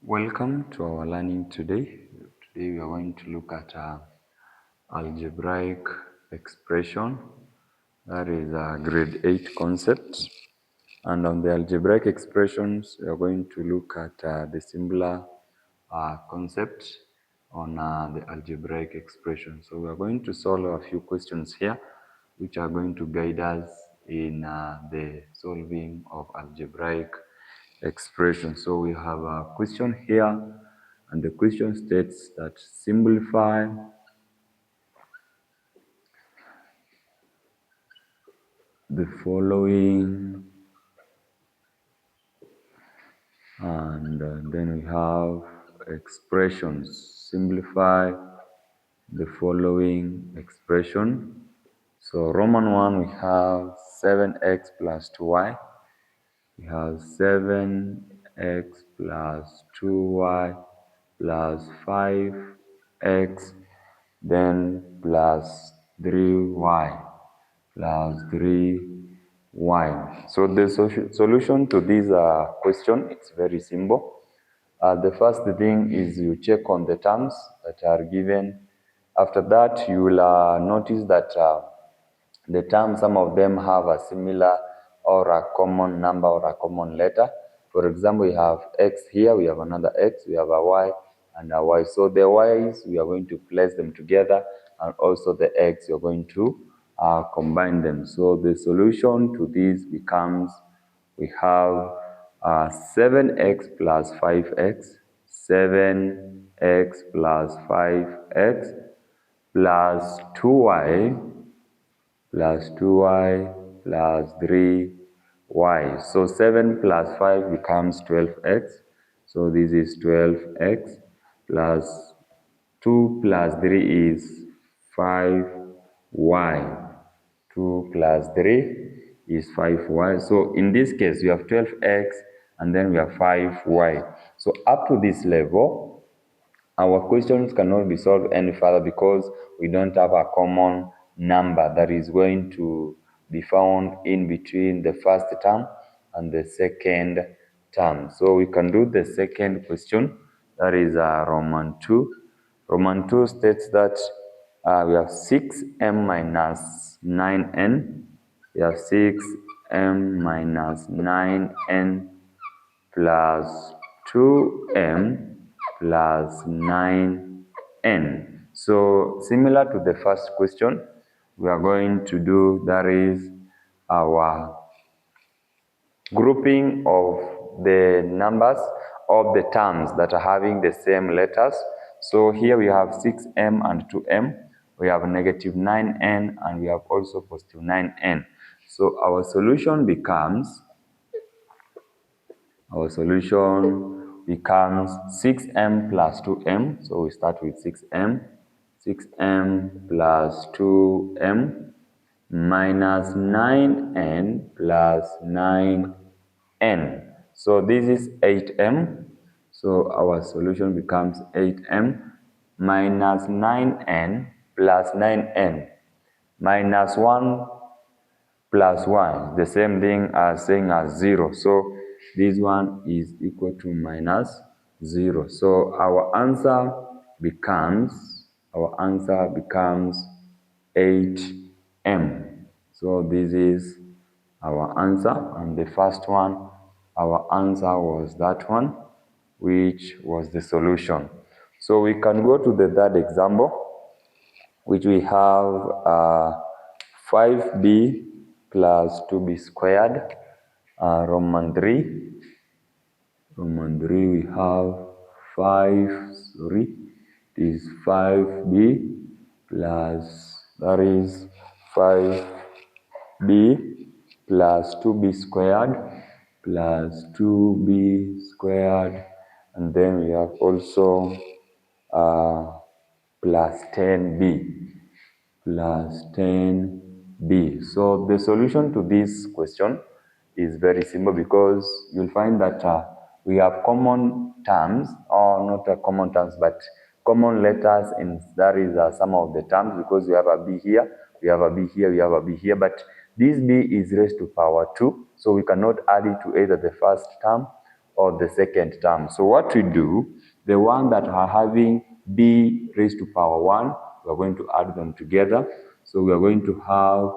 Welcome to our learning today. Today we are going to look at algebraic expression. That is a grade 8 concept. And on the algebraic expressions, we are going to look at the similar concept on the algebraic expression. So we are going to solve a few questions here, which are going to guide us in the solving of algebraic expression. So we have a question here, and the question states that simplify the following, and then we have expressions. Simplify the following expression. So Roman 1, we have 7x plus 2y. We have 7x plus 2y plus 5x, then plus 3y plus 3y. So the solution to this question, it's very simple. The first thing is you check on the terms that are given. After that, you will notice that the terms, some of them have a similar or a common number or a common letter. For example, we have x here, we have another x, we have a y and a y. So the y's, we are going to place them together, and also the x, you're going to combine them. So the solution to this becomes, we have 7x plus 5x, 7x plus 5x plus 2y plus 2y plus 3y. So 7 plus 5 becomes 12x. So this is 12x plus 2 plus 3 is 5y. 2 plus 3 is 5y. So in this case, we have 12x and then we have 5y. So up to this level, our questions cannot be solved any further because we don't have a common number that is going to be found in between the first term and the second term. So we can do the second question, that is Roman 2. Roman 2 states that we have 6m minus 9n. We have 6m minus 9n plus 2m plus 9n. So similar to the first question, we are going to do, that is our grouping of the numbers of the terms that are having the same letters. So here we have 6m and 2m, we have negative 9n, and we have also positive 9n. So our solution becomes 6m plus 2m. So we start with 6m plus 2m minus 9n plus 9n. So this is 8m. So our solution becomes 8m minus 9n plus 9n. Minus 1 plus 1, the same thing as saying as 0. So this one is equal to minus 0. So our answer becomes 8m. So this is our answer, and the first one, our answer was that one, which was the solution. So we can go to the third example, which we have 5b plus 2b squared. Roman 3. Roman 3, we have it is 5b plus, that is 5b plus 2b squared plus 2b squared, and then we have also plus 10b. Plus 10b. So the solution to this question is very simple, because you'll find that we have common terms, or not common terms, but common letters, and that is some of the terms, because we have a b here, we have a b here, we have a b here, but this b is raised to power 2, so we cannot add it to either the first term or the second term. So what we do, the one that are having b raised to power 1, we are going to add them together. So we are going to have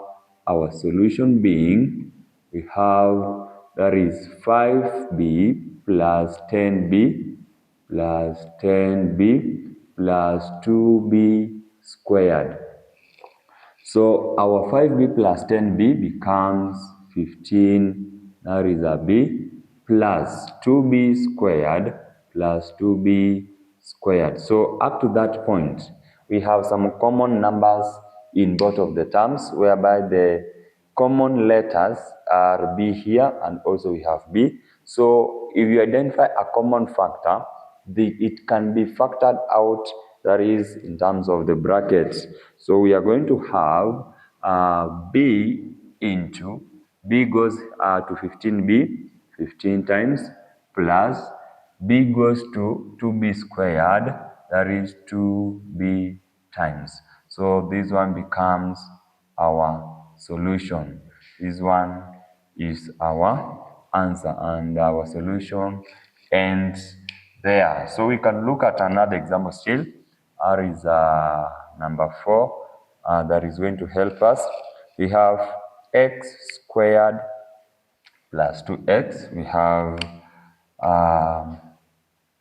our solution being, we have, that is 5b plus 10b plus 10b plus 2b squared. So our 5b plus 10b becomes 15, that is a b, plus 2b squared plus 2b squared. So up to that point, we have some common numbers in both of the terms, whereby the common letters are b here, and also we have b. So if you identify a common factor, it can be factored out, that is in terms of the brackets. So we are going to have b into, b goes to 15b, 15 times, plus b goes to 2b squared, that is 2b times. So this one becomes our solution. This one is our answer, and our solution ends there. So we can look at another example still. R is number 4, that is going to help us. We have x squared plus 2x. We have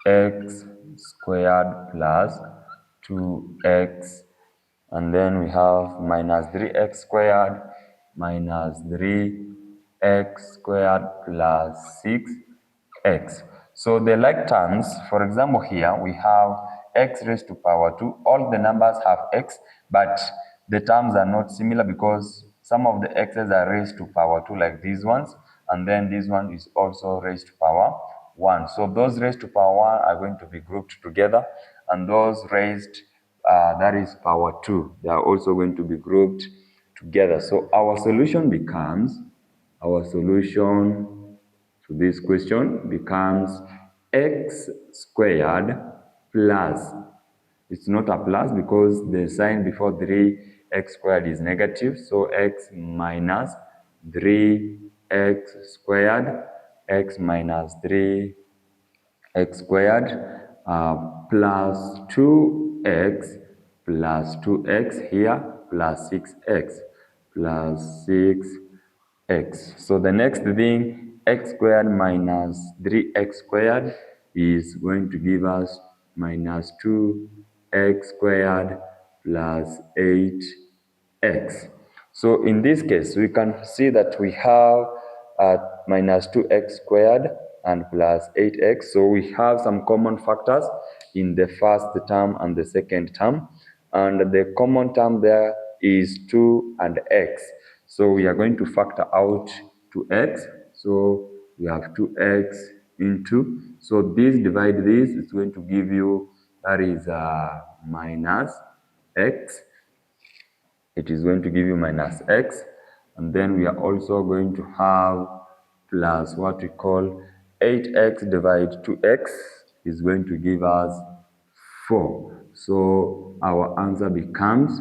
x squared plus 2x, and then we have minus 3x squared minus 3x squared plus 6x. So the like terms, for example, here we have x raised to power 2. All the numbers have x, but the terms are not similar because some of the x's are raised to power 2, like these ones, and then this one is also raised to power 1. So those raised to power 1 are going to be grouped together, and those raised, that is power 2, they are also going to be grouped together. So our solution becomes, our solution to this question becomes x squared plus, it's not a plus because the sign before 3x squared is negative, so x minus 3x squared, x minus 3x squared plus 2x plus 2x here plus 6x plus 6x. So the next thing, x squared minus 3x squared is going to give us minus 2x squared plus 8x. So in this case, we can see that we have minus 2x squared and plus 8x. So we have some common factors in the first term and the second term. And the common term there is 2 and x. So we are going to factor out 2x. So we have 2x into. So this divide this, it's going to give you, that is minus x. It is going to give you minus x, and then we are also going to have plus what we call 8x divided 2x is going to give us 4. So our answer becomes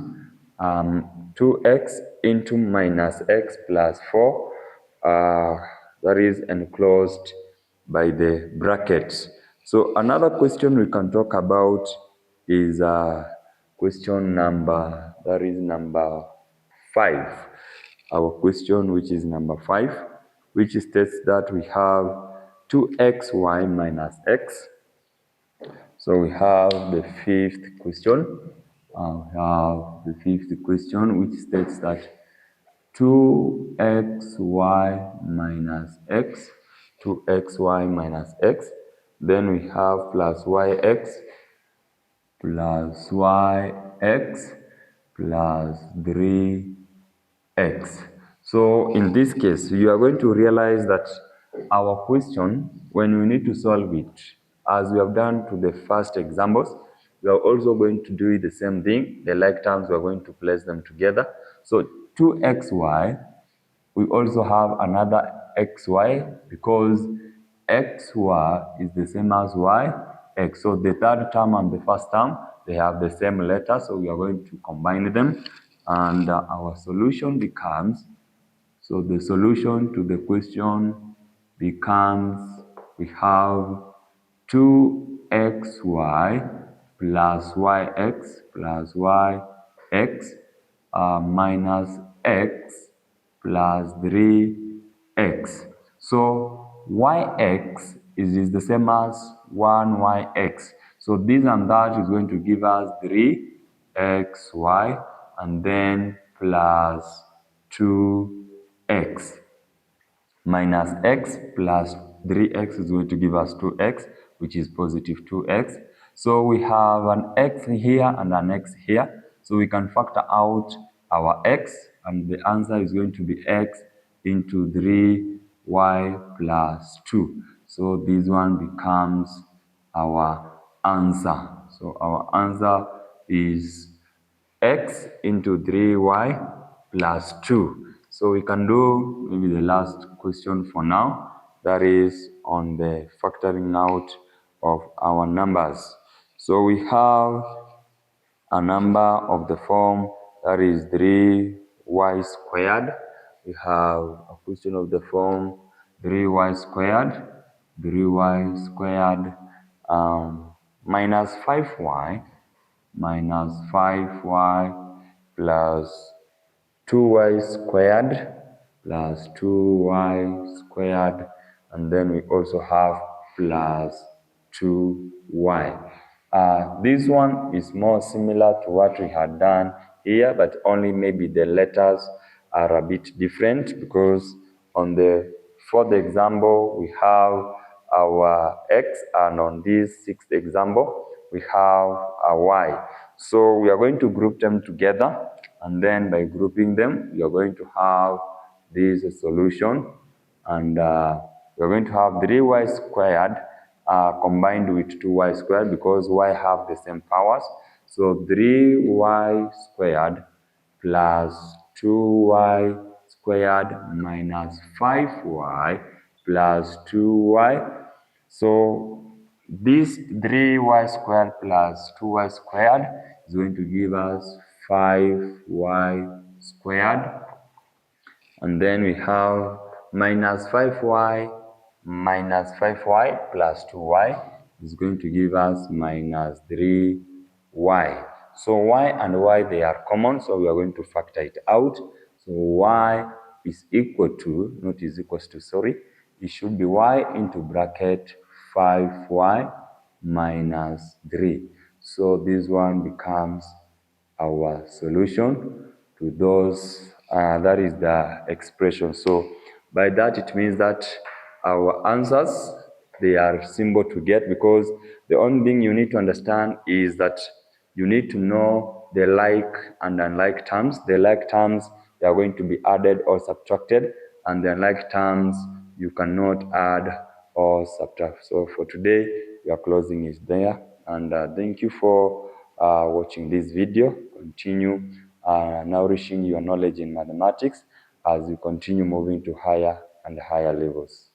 2x into minus x plus 4, that is enclosed by the brackets. So another question we can talk about is question number, that is number 5. Our question, which is number 5, which states that we have 2xy minus x. So we have the fifth question. Which states that 2xy minus x, 2xy minus x. Then we have plus yx plus yx plus 3x. So in this case, you are going to realize that our question, when we need to solve it, as we have done to the first examples, we are also going to do the same thing. The like terms, we are going to place them together. So 2xy, we also have another xy because xy is the same as yx. So the third term and the first term, they have the same letter, so we are going to combine them, and our solution becomes, so the solution to the question becomes we have 2xy plus yx plus yx minus x plus 3x. So yx is the same as 1yx. So this and that is going to give us 3xy and then plus 2x minus x plus 3x is going to give us 2x, which is positive 2x. So we have an x here and an x here. So we can factor out our x, and the answer is going to be x into 3y plus 2. So this one becomes our answer. So our answer is x into 3y plus 2. So we can do maybe the last question for now. That is on the factoring out of our numbers. So we have a number of the form that is 3y squared. We have a question of the form 3y squared, 3y squared minus 5y minus 5y plus 2y squared plus 2y squared, and then we also have plus 2y. This one is more similar to what we had done here, but only maybe the letters are a bit different, because on the fourth example we have our x, and on this sixth example we have a y. So we are going to group them together, and then by grouping them we are going to have this solution, and we are going to have 3y squared combined with 2y squared, because y have the same powers. So 3y squared plus 2y squared minus 5y plus 2y. So this 3y squared plus 2y squared is going to give us 5y squared, and then we have minus 5y plus 2y is going to give us minus 3y. So y and y, they are common, so we are going to factor it out. So y is equal to, not is equals to, sorry, it should be y into bracket 5y minus 3. So this one becomes our solution to those, that is the expression. So by that it means that our answers, they are simple to get, because the only thing you need to understand is that you need to know the like and unlike terms. The like terms, they are going to be added or subtracted, and the unlike terms you cannot add or subtract. So for today we are closing it there, and thank you for watching this video. Continue nourishing your knowledge in mathematics as you continue moving to higher and higher levels.